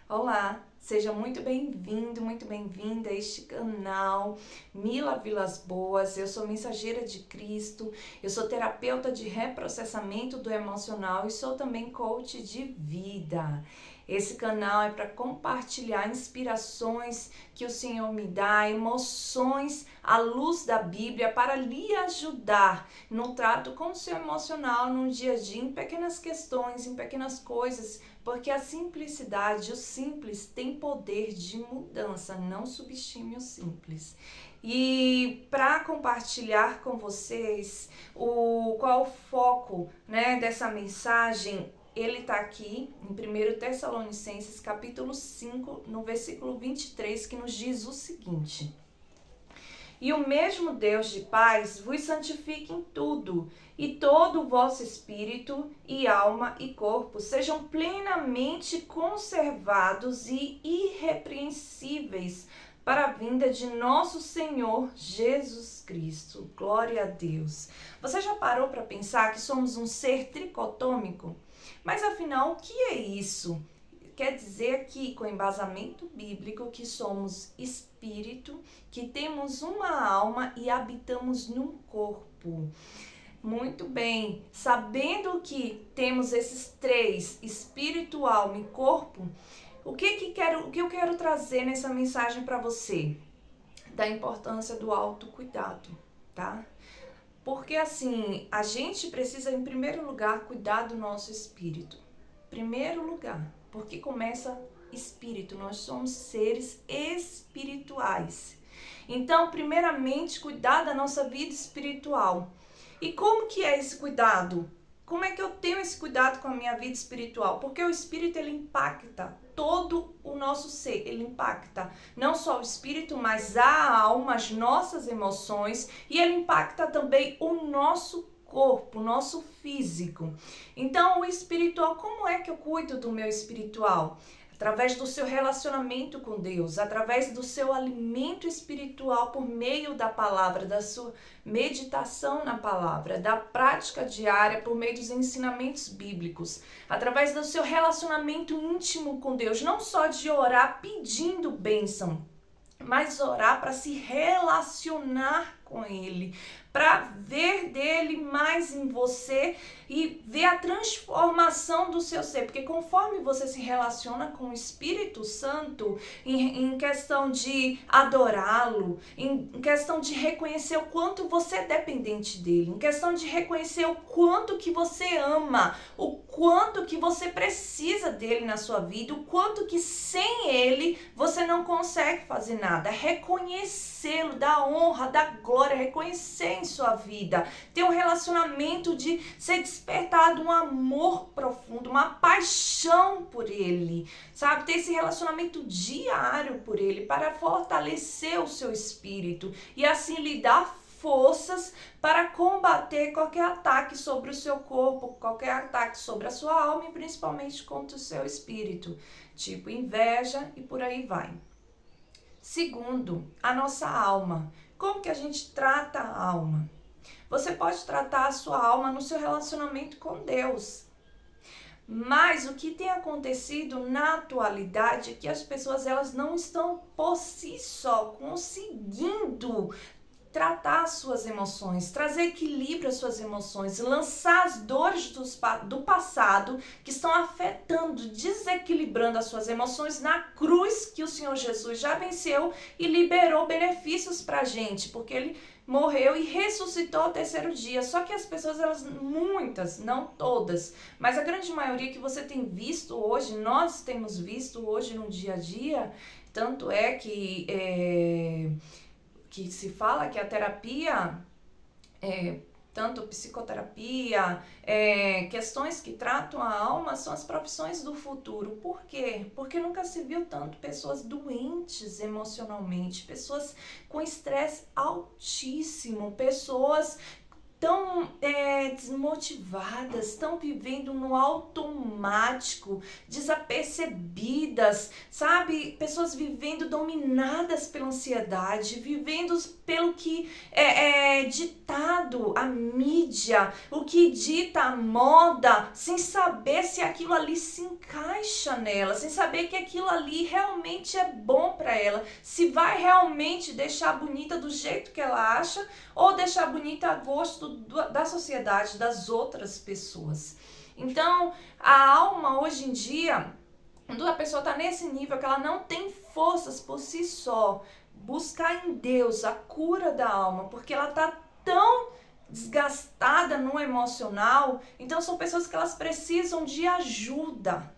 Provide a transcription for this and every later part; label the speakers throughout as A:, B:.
A: Olá, seja muito bem-vindo, muito bem-vinda a este canal Mila Vilas Boas. Eu sou mensageira de Cristo, eu sou terapeuta de reprocessamento do emocional e sou também coach de vida. Esse canal é para compartilhar inspirações que o Senhor me dá, emoções à luz da Bíblia para lhe ajudar no trato com o seu emocional no dia a dia, em pequenas questões, em pequenas coisas, porque a simplicidade, o simples, tem poder de mudança. Não subestime o simples. E para compartilhar com vocês qual o foco, dessa mensagem, ele está aqui em 1 Tessalonicenses capítulo 5, no versículo 23, que nos diz o seguinte: E o mesmo Deus de paz vos santifique em tudo, e todo o vosso espírito e alma e corpo sejam plenamente conservados e irrepreensíveis para a vinda de nosso Senhor Jesus Cristo. Glória a Deus. Você já parou para pensar que somos um ser tricotômico? Mas afinal, o que é isso? Quer dizer aqui, com embasamento bíblico, que somos espírito, que temos uma alma e habitamos num corpo. Muito bem, sabendo que temos esses três, espírito, alma e corpo, o que eu quero trazer nessa mensagem para você? Da importância do autocuidado, tá? Porque assim, a gente precisa em primeiro lugar cuidar do nosso espírito. Primeiro lugar, porque começa espírito, nós somos seres espirituais. Então, primeiramente, cuidar da nossa vida espiritual. E como que é esse cuidado? Como é que eu tenho esse cuidado com a minha vida espiritual? Porque o espírito, ele impacta todo o nosso ser, ele impacta não só o espírito, mas a alma, as nossas emoções, e ele impacta também o nosso corpo, o nosso físico. Então, o espiritual, como é que eu cuido do meu espiritual? Através do seu relacionamento com Deus, através do seu alimento espiritual por meio da palavra, da sua meditação na palavra, da prática diária por meio dos ensinamentos bíblicos, através do seu relacionamento íntimo com Deus, não só de orar pedindo bênção, mas orar para se relacionar com Ele, para ver dele mais em você e ver a transformação do seu ser, porque conforme você se relaciona com o Espírito Santo, em questão de adorá-lo, em questão de reconhecer o quanto você é dependente dele, em questão de reconhecer o quanto que você ama, o quanto que você precisa dele na sua vida, o quanto que sem ele você não consegue fazer nada, reconhecê-lo, dar honra, dar glória, reconhecer em sua vida, ter um relacionamento de ser despertado um amor profundo, uma paixão por ele, sabe? Ter esse relacionamento diário por ele para fortalecer o seu espírito e assim lhe dar forças para combater qualquer ataque sobre o seu corpo, qualquer ataque sobre a sua alma e principalmente contra o seu espírito, tipo inveja e por aí vai. Segundo, a nossa alma. Como que a gente trata a alma? Você pode tratar a sua alma no seu relacionamento com Deus. Mas o que tem acontecido na atualidade é que as pessoas elas não estão por si só conseguindo tratar as suas emoções, trazer equilíbrio às suas emoções, lançar as dores do passado que estão afetando, desequilibrando as suas emoções na cruz que o Senhor Jesus já venceu e liberou benefícios pra gente, porque ele morreu e ressuscitou ao terceiro dia. Só que as pessoas, elas, muitas, não todas, mas a grande maioria que você tem visto hoje, nós temos visto hoje no dia a dia, tanto é que se fala que a terapia, tanto psicoterapia, questões que tratam a alma são as profissões do futuro. Por quê? Porque nunca se viu tanto pessoas doentes emocionalmente, pessoas com estresse altíssimo, pessoas tão desmotivadas, estão vivendo no automático, desapercebidas, sabe? Pessoas vivendo dominadas pela ansiedade, vivendo pelo que é ditado, a mídia, o que dita a moda, sem saber se aquilo ali se encaixa nela, sem saber que aquilo ali realmente é bom para ela, se vai realmente deixar bonita do jeito que ela acha ou deixar bonita a gosto da sociedade, das outras pessoas. Então, a alma hoje em dia, quando a pessoa está nesse nível que ela não tem forças por si só, buscar em Deus a cura da alma, porque ela está tão desgastada no emocional, então são pessoas que elas precisam de ajuda.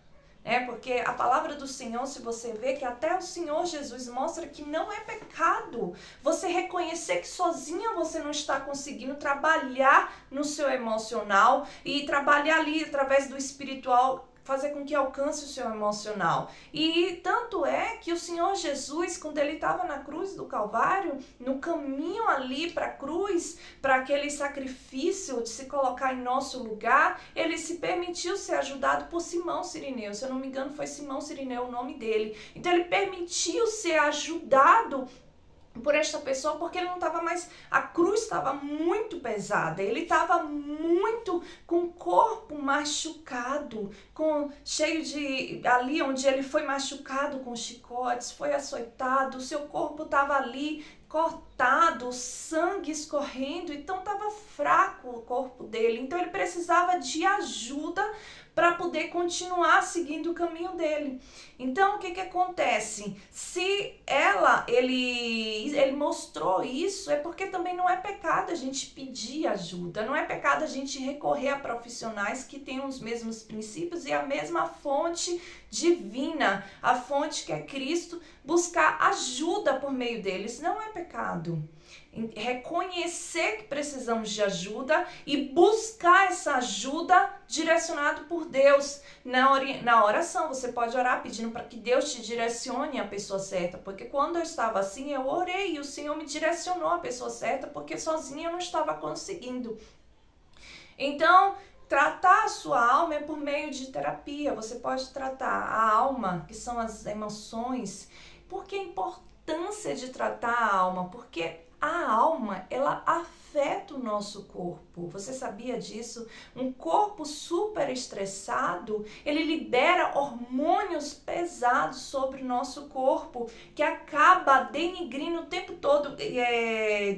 A: Porque a palavra do Senhor, se você vê que até o Senhor Jesus mostra que não é pecado você reconhecer que sozinha você não está conseguindo trabalhar no seu emocional e trabalhar ali através do espiritual, fazer com que alcance o seu emocional. E tanto é que o Senhor Jesus, quando ele estava na cruz do Calvário, no caminho ali para a cruz, para aquele sacrifício de se colocar em nosso lugar, ele se permitiu ser ajudado por Simão Cirineu. Se eu não me engano, foi Simão Cirineu o nome dele. Então ele permitiu ser ajudado por esta pessoa, porque ele não estava mais, a cruz estava muito pesada, ele estava muito com o corpo machucado, cheio de, ali onde ele foi machucado com chicotes, foi açoitado, o seu corpo estava ali cortado, sangue escorrendo, então estava fraco o corpo dele, então ele precisava de ajuda para poder continuar seguindo o caminho dele. Então, o que acontece? Se ele mostrou isso, é porque também não é pecado a gente pedir ajuda, não é pecado a gente recorrer a profissionais que tenham os mesmos princípios e a mesma fonte divina, a fonte que é Cristo, buscar ajuda por meio deles, não é pecado. Reconhecer que precisamos de ajuda e buscar essa ajuda direcionado por Deus. Na oração, você pode orar pedindo para que Deus te direcione a pessoa certa, porque quando eu estava assim, eu orei e o Senhor me direcionou a pessoa certa, porque sozinha eu não estava conseguindo. Então, tratar a sua alma é por meio de terapia. Você pode tratar a alma, que são as emoções. Por que a importância de tratar a alma? Porque a alma, ela afeta o nosso corpo. Você sabia disso? Um corpo super estressado, ele libera hormônios pesados sobre o nosso corpo, que acaba denigrindo o tempo todo,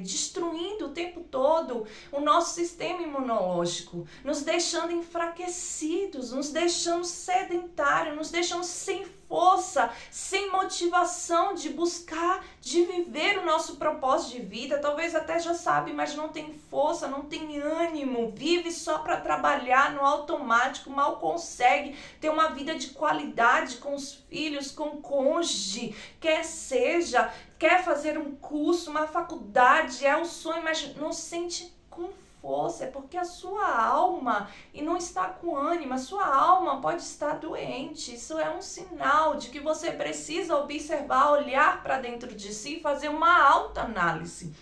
A: destruindo o tempo todo o nosso sistema imunológico, nos deixando enfraquecidos, nos deixando sedentários, nos deixando sem força, sem motivação de buscar, de viver o nosso propósito de vida. Talvez até já sabe, mas não tem força, não tem ânimo, vive só para trabalhar no automático, mal consegue ter uma vida de qualidade com os filhos, com o cônjuge, quer fazer um curso, uma faculdade, é um sonho, mas não sente com força, é porque a sua alma e não está com ânimo, a sua alma pode estar doente. Isso é um sinal de que você precisa observar, olhar para dentro de si e fazer uma autoanálise.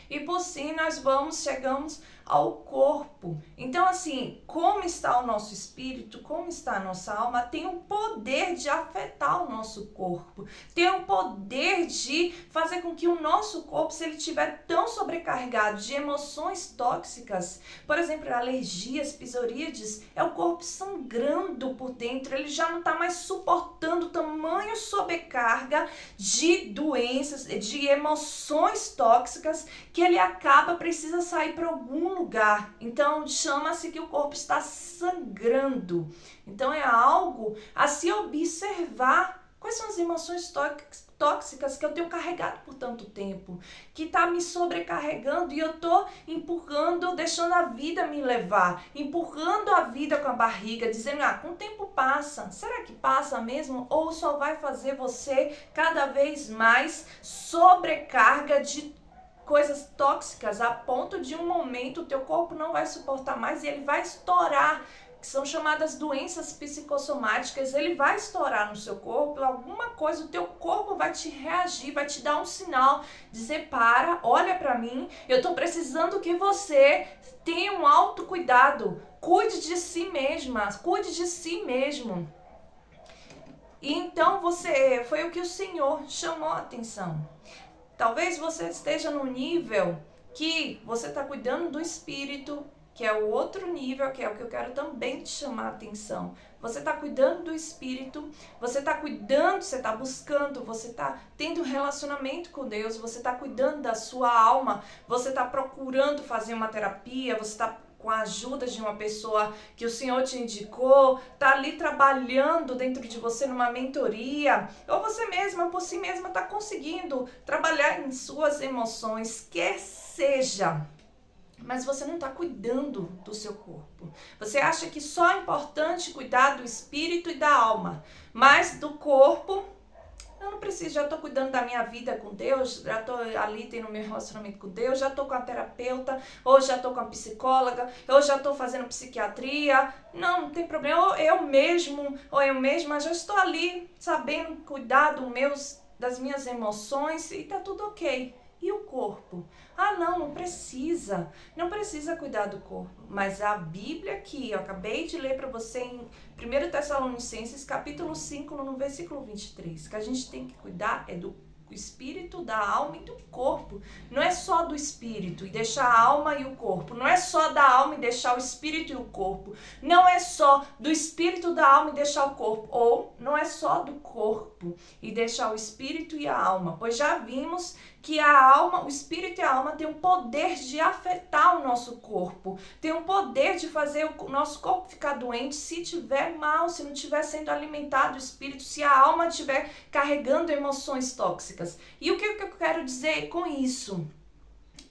A: E por si nós chegamos ao corpo. Então, assim, como está o nosso espírito, como está a nossa alma, tem o poder de afetar o nosso corpo, tem o poder de fazer com que o nosso corpo, se ele estiver tão sobrecarregado de emoções tóxicas, por exemplo, alergias, psoríases, é o corpo sangrando por dentro, ele já não está mais suportando tamanho sobrecarga de doenças, de emoções tóxicas, que ele precisa sair para algum lugar. Então chama-se que o corpo está sangrando. Então é algo a se observar. Quais são as emoções tóxicas que eu tenho carregado por tanto tempo, que está me sobrecarregando e eu estou empurrando, deixando a vida me levar, empurrando a vida com a barriga, dizendo, com o tempo passa. Será que passa mesmo? Ou só vai fazer você cada vez mais sobrecarga de coisas tóxicas, a ponto de um momento o teu corpo não vai suportar mais e ele vai estourar que são chamadas doenças psicossomáticas, ele vai estourar no seu corpo, alguma coisa, o teu corpo vai te reagir, vai te dar um sinal, dizer para, olha para mim, eu tô precisando que você tenha um autocuidado, cuide de si mesma, cuide de si mesmo. E então foi o que o Senhor chamou a atenção. Talvez você esteja no nível que você está cuidando do espírito, que é o outro nível, que é o que eu quero também te chamar a atenção. Você está cuidando do espírito, você está cuidando, você está buscando, você está tendo um relacionamento com Deus, você está cuidando da sua alma, você está procurando fazer uma terapia, você está com a ajuda de uma pessoa que o Senhor te indicou, está ali trabalhando dentro de você numa mentoria, ou você mesma, por si mesma, está conseguindo trabalhar em suas emoções, quer seja, mas você não está cuidando do seu corpo. Você acha que só é importante cuidar do espírito e da alma, mas do corpo, eu não preciso, já estou cuidando da minha vida com Deus, já estou ali tendo meu relacionamento com Deus, já estou com a terapeuta, ou já estou com a psicóloga, ou já estou fazendo psiquiatria. Não tem problema, ou eu mesma já estou ali sabendo cuidar das minhas emoções e está tudo ok. E o corpo? Não precisa cuidar do corpo. Mas a Bíblia aqui, eu acabei de ler para você em 1 Tessalonicenses, capítulo 5, no versículo 23, que a gente tem que cuidar é do espírito, da alma e do corpo. Não é só do espírito e deixar a alma e o corpo. Não é só da alma e deixar o espírito e o corpo. Não é só do espírito, da alma e deixar o corpo. Ou não é só do corpo e deixar o espírito e a alma. Pois já vimos que a alma, o espírito e a alma têm o poder de afetar o nosso corpo. Tem o poder de fazer o nosso corpo ficar doente se estiver mal, se não estiver sendo alimentado o espírito, se a alma estiver carregando emoções tóxicas. E o que eu quero dizer com isso?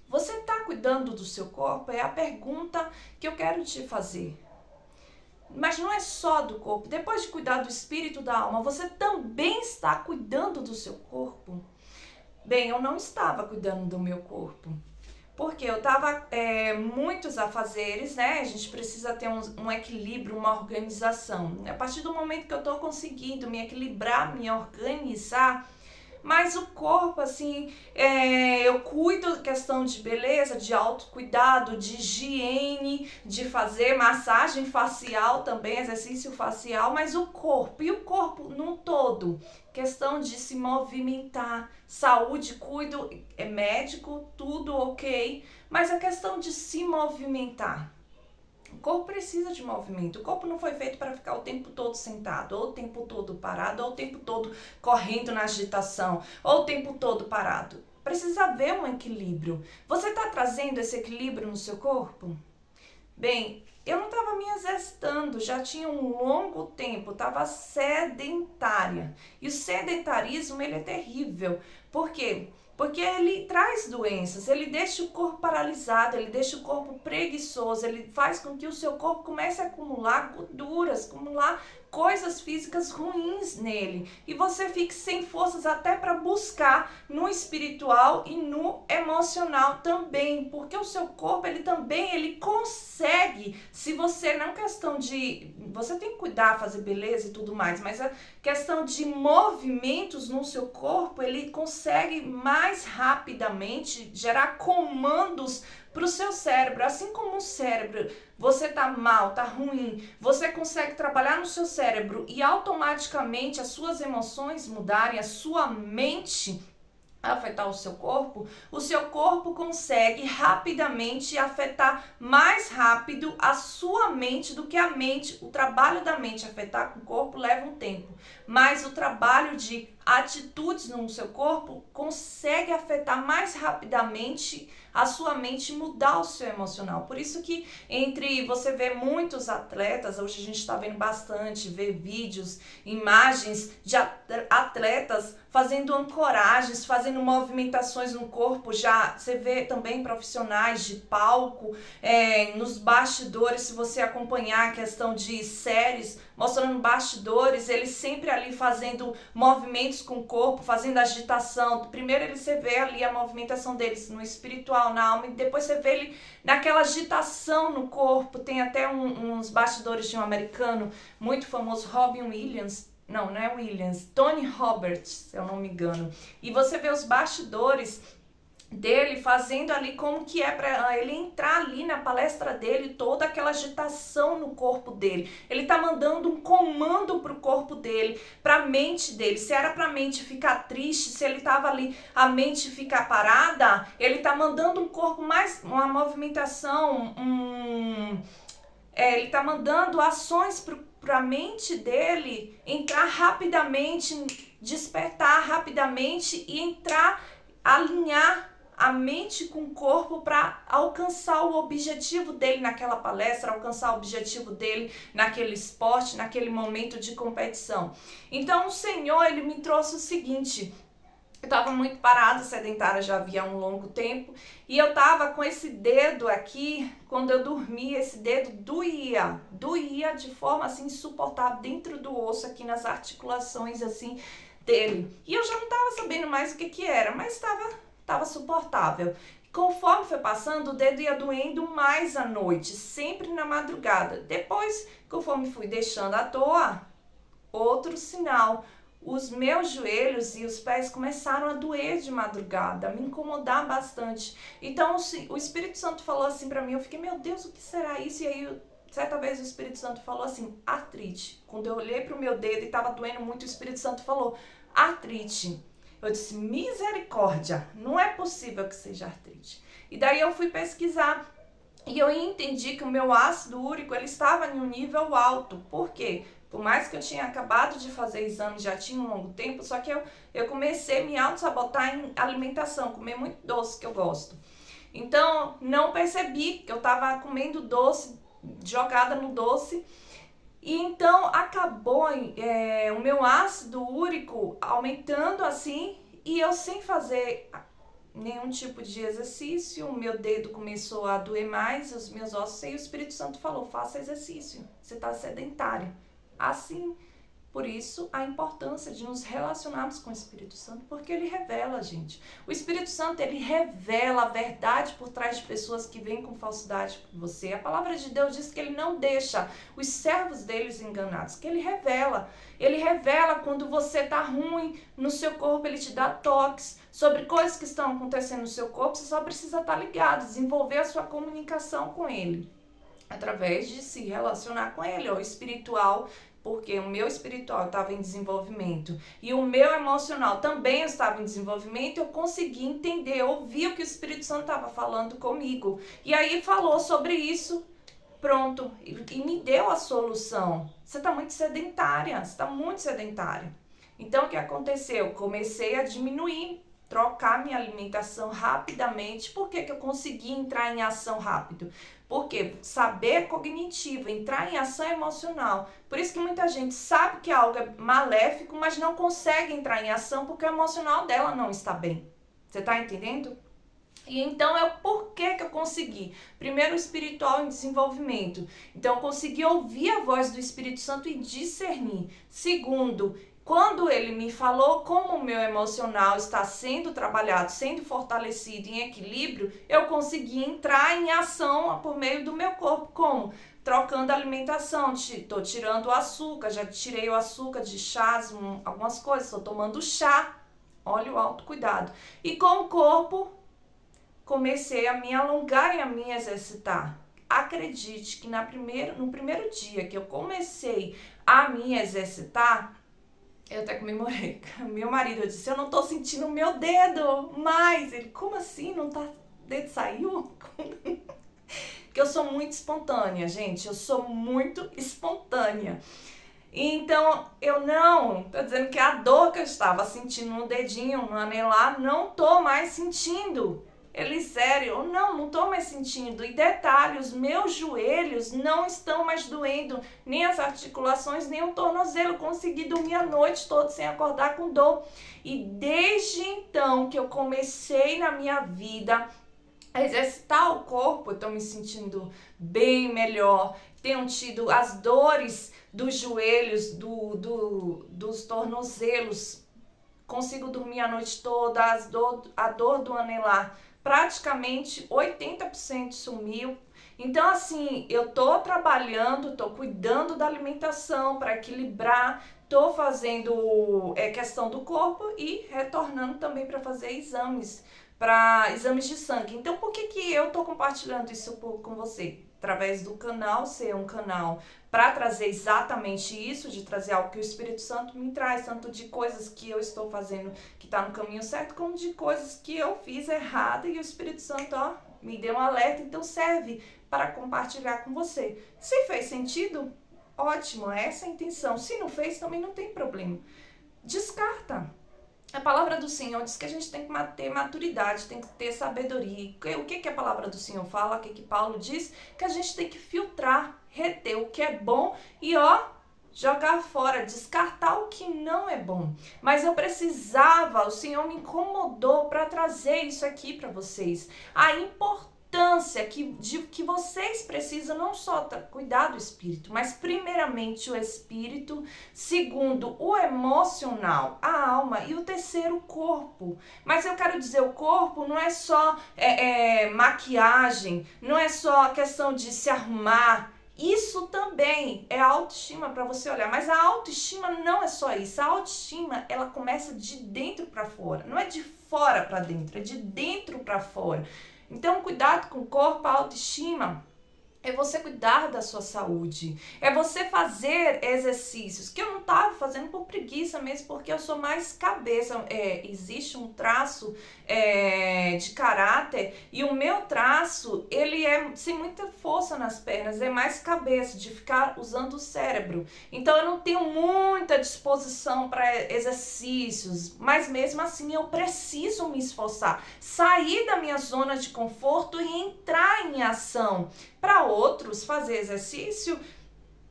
A: Você está cuidando do seu corpo? É a pergunta que eu quero te fazer. Mas não é só do corpo. Depois de cuidar do espírito e da alma, você também está cuidando do seu corpo? Bem, eu não estava cuidando do meu corpo, porque eu estava muitos afazeres, né? A gente precisa ter um equilíbrio, uma organização. A partir do momento que eu estou conseguindo me equilibrar, me organizar, mas o corpo, assim, eu cuido da questão de beleza, de autocuidado, de higiene, de fazer massagem facial também, exercício facial, mas o corpo, e o corpo num todo, questão de se movimentar, saúde, cuido, médico, tudo ok, mas a questão de se movimentar. O corpo precisa de movimento. O corpo não foi feito para ficar o tempo todo sentado, ou o tempo todo parado, ou o tempo todo correndo na agitação, ou o tempo todo parado. Precisa haver um equilíbrio. Você está trazendo esse equilíbrio no seu corpo? Bem, eu não estava me exercitando, já tinha um longo tempo, estava sedentária. E o sedentarismo, ele é terrível. Por quê? Porque ele traz doenças, ele deixa o corpo paralisado, ele deixa o corpo preguiçoso, ele faz com que o seu corpo comece a acumular gorduras, acumular coisas físicas ruins nele. E você fique sem forças até para buscar no espiritual e no emocional também. Porque o seu corpo, ele consegue, se você, não questão de... Você tem que cuidar, fazer beleza e tudo mais, mas a questão de movimentos no seu corpo, ele consegue mais rapidamente gerar comandos para o seu cérebro. Assim como o cérebro, você tá mal, tá ruim, você consegue trabalhar no seu cérebro e automaticamente as suas emoções mudarem, a sua mente afetar o seu corpo consegue rapidamente afetar mais rápido a sua mente do que a mente. O trabalho da mente afetar o corpo leva um tempo, mas o trabalho de atitudes no seu corpo consegue afetar mais rapidamente a sua mente e mudar o seu emocional. Por isso que você vê muitos atletas, hoje a gente está vendo bastante, vê vídeos, imagens de atletas fazendo ancoragens, fazendo movimentações no corpo. Já você vê também profissionais de palco, nos bastidores, se você acompanhar a questão de séries, mostrando bastidores, eles sempre ali fazendo movimentos movimentos com o corpo, fazendo agitação. Primeiro você vê ali a movimentação deles no espiritual, na alma, e depois você vê ele naquela agitação no corpo. Tem até uns bastidores de um americano muito famoso, Robin Williams. Não é Williams, Tony Roberts, se eu não me engano. E você vê os bastidores dele fazendo ali como que é para ele entrar ali na palestra dele, toda aquela agitação no corpo dele. Ele tá mandando um comando pro corpo dele, pra mente dele. Se era pra mente ficar triste, se ele tava ali, a mente ficar parada, ele tá mandando um corpo mais, uma movimentação, ele tá mandando ações pra mente dele entrar rapidamente, despertar rapidamente e entrar, alinhar a mente com o corpo para alcançar o objetivo dele naquela palestra, alcançar o objetivo dele naquele esporte, naquele momento de competição. Então o Senhor, ele me trouxe o seguinte: eu estava muito parada, sedentária já havia um longo tempo, e eu estava com esse dedo aqui, quando eu dormia, esse dedo doía de forma assim insuportável dentro do osso, aqui nas articulações assim dele. E eu já não estava sabendo mais o que era, mas estava suportável. Conforme foi passando, o dedo ia doendo mais à noite, sempre na madrugada. Depois, conforme fui deixando à toa, outro sinal. Os meus joelhos e os pés começaram a doer de madrugada, a me incomodar bastante. Então o Espírito Santo falou assim pra mim, eu fiquei, meu Deus, o que será isso? E aí, certa vez o Espírito Santo falou assim, artrite. Quando eu olhei pro meu dedo e tava doendo muito, o Espírito Santo falou, artrite. Eu disse, misericórdia, não é possível que seja artrite. E daí eu fui pesquisar e eu entendi que o meu ácido úrico, ele estava em um nível alto. Por quê? Por mais que eu tinha acabado de fazer exame, já tinha um longo tempo, só que eu comecei a me auto-sabotar em alimentação, comer muito doce, que eu gosto. Então, não percebi que eu estava comendo doce, jogada no doce. E então, acabou o meu ácido úrico aumentando assim, e eu sem fazer nenhum tipo de exercício, o meu dedo começou a doer mais, os meus ossos, e o Espírito Santo falou, faça exercício, você está sedentário. Assim, por isso a importância de nos relacionarmos com o Espírito Santo, porque ele revela, gente. O Espírito Santo, ele revela a verdade por trás de pessoas que vêm com falsidade por você. A palavra de Deus diz que ele não deixa os servos deles enganados, que ele revela. Ele revela quando você está ruim no seu corpo, ele te dá toques sobre coisas que estão acontecendo no seu corpo, você só precisa estar ligado, desenvolver a sua comunicação com ele, através de se relacionar com ele, ou espiritual, porque o meu espiritual estava em desenvolvimento e o meu emocional também estava em desenvolvimento, eu consegui entender, ouvir o que o Espírito Santo estava falando comigo. E aí falou sobre isso, pronto, e me deu a solução. Você está muito sedentária, você está muito sedentária. Então o que aconteceu? Comecei a diminuir, trocar minha alimentação rapidamente. Por que eu consegui entrar em ação rápido? Porque saber cognitivo, entrar em ação emocional. Por isso que muita gente sabe que algo é maléfico, mas não consegue entrar em ação porque o emocional dela não está bem. Você está entendendo? E então por que eu consegui? Primeiro, o espiritual em desenvolvimento. Então eu consegui ouvir a voz do Espírito Santo e discernir. Segundo, quando ele me falou como o meu emocional está sendo trabalhado, sendo fortalecido em equilíbrio, eu consegui entrar em ação por meio do meu corpo. Como? Trocando a alimentação, estou tirando o açúcar, já tirei o açúcar de chás, algumas coisas, estou tomando chá, olha o autocuidado. E com o corpo, comecei a me alongar e a me exercitar. Acredite que no primeiro dia que eu comecei a me exercitar, eu até comemorei. Meu marido, eu disse, eu não tô sentindo o meu dedo mais. Ele, como assim? Não tá? O dedo saiu? Porque eu sou muito espontânea, gente. Eu sou muito espontânea. Então, eu não, tô dizendo que a dor que eu estava sentindo no dedinho, no anelar, não tô mais sentindo. Ele, sério, não tô mais sentindo. E detalhe, os meus joelhos não estão mais doendo, nem as articulações, nem o tornozelo. Consegui dormir a noite toda sem acordar com dor. E desde então que eu comecei na minha vida a exercitar o corpo, eu tô me sentindo bem melhor. Tenho tido as dores dos joelhos, dos tornozelos, consigo dormir a noite toda, a dor do anelar praticamente 80% sumiu. Então, assim, eu tô trabalhando, tô cuidando da alimentação para equilibrar, tô fazendo questão do corpo e retornando também para fazer exames de sangue. Então, por que eu tô compartilhando isso com você? Através do canal, ser um canal para trazer exatamente isso, de trazer algo que o Espírito Santo me traz, tanto de coisas que eu estou fazendo que está no caminho certo, como de coisas que eu fiz errado e o Espírito Santo, me deu um alerta, então serve para compartilhar com você. Se fez sentido, ótimo, essa é a intenção. Se não fez, também não tem problema. Descarta. A palavra do Senhor diz que a gente tem que ter maturidade, tem que ter sabedoria. O que a palavra do Senhor fala? O que Paulo diz? Que a gente tem que filtrar, reter o que é bom e jogar fora, descartar o que não é bom. Mas eu precisava, o Senhor me incomodou para trazer isso aqui para vocês. A importância que vocês precisam não só cuidar do espírito, mas primeiramente o espírito, segundo o emocional, a alma e o terceiro o corpo. Mas eu quero dizer, o corpo não é só maquiagem, não é só a questão de se arrumar. Isso também é autoestima para você olhar, mas a autoestima não é só isso. A autoestima, ela começa de dentro para fora, não é de fora para dentro, é de dentro para fora. Então, cuidado com o corpo, a autoestima é você cuidar da sua saúde, é você fazer exercícios, que eu não estava fazendo por preguiça mesmo, porque eu sou mais cabeça, existe um traço de caráter, e o meu traço, ele é sem muita força nas pernas, é mais cabeça, de ficar usando o cérebro, então eu não tenho muita disposição para exercícios, mas mesmo assim eu preciso me esforçar, sair da minha zona de conforto e entrar em ação. Para outros, fazer exercício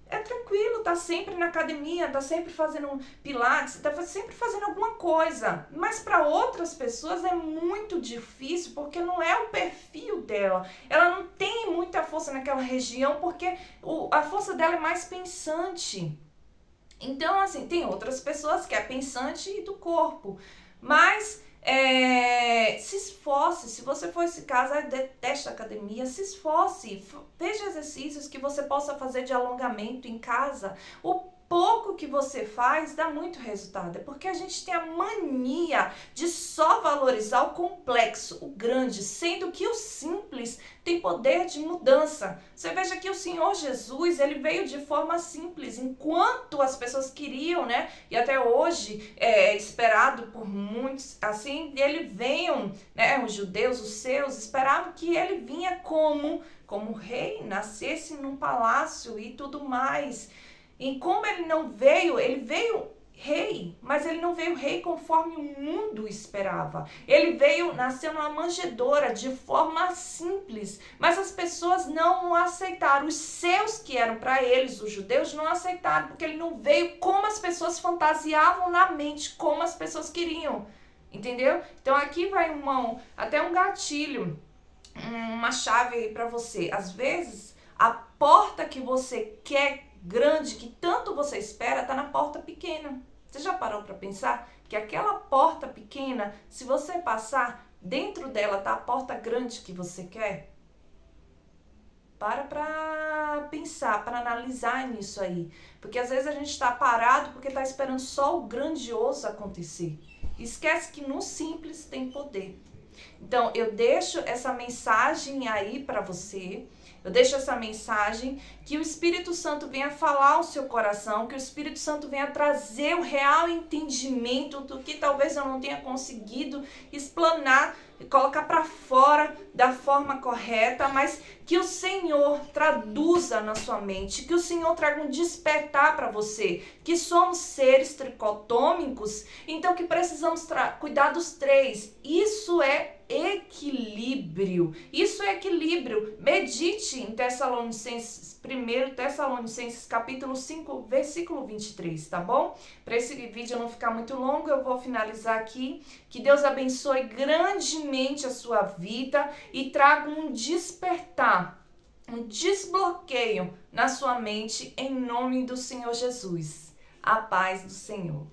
A: é tranquilo, tá sempre na academia, tá sempre fazendo pilates, tá sempre fazendo alguma coisa. Mas para outras pessoas é muito difícil, porque não é o perfil dela. Ela não tem muita força naquela região, porque a força dela é mais pensante. Então, assim, tem outras pessoas que é pensante e do corpo. Mas se esforce, se você for esse caso, detesta academia, se esforce, veja exercícios que você possa fazer de alongamento em casa. O pouco que você faz dá muito resultado, é porque a gente tem a mania de só valorizar o complexo, o grande, sendo que o simples tem poder de mudança. Você veja que o Senhor Jesus, ele veio de forma simples, enquanto as pessoas queriam, né, e até hoje é esperado por muitos, assim, ele veio, né, os judeus, os seus, esperavam que ele vinha como rei, nascesse num palácio e tudo mais. E como ele veio rei, mas ele não veio rei conforme o mundo esperava. Ele nasceu numa manjedoura de forma simples, mas as pessoas não o aceitaram. Os seus que eram para eles, os judeus, não aceitaram, porque ele não veio como as pessoas fantasiavam na mente, como as pessoas queriam. Entendeu? Então aqui vai até um gatilho, uma chave aí para você. Às vezes, a porta que você quer grande, que tanto você espera, tá na porta pequena. Você já parou para pensar que aquela porta pequena, se você passar, dentro dela tá a porta grande que você quer? Para pensar, para analisar nisso aí. Porque às vezes a gente está parado porque está esperando só o grandioso acontecer. Esquece que no simples tem poder. Então, eu deixo essa mensagem aí para você. Eu deixo essa mensagem, que o Espírito Santo venha falar ao seu coração, que o Espírito Santo venha trazer o real entendimento do que talvez eu não tenha conseguido explanar, colocar para fora da forma correta, mas que o Senhor traduza na sua mente, que o Senhor traga um despertar para você, que somos seres tricotômicos, então que precisamos cuidar dos três. Isso é equilíbrio. Isso é equilíbrio. Medite em Tessalonicenses, 1 Tessalonicenses capítulo 5, versículo 23, tá bom? Para esse vídeo não ficar muito longo, eu vou finalizar aqui. Que Deus abençoe grandemente a sua vida e traga um despertar, um desbloqueio na sua mente, em nome do Senhor Jesus. A paz do Senhor.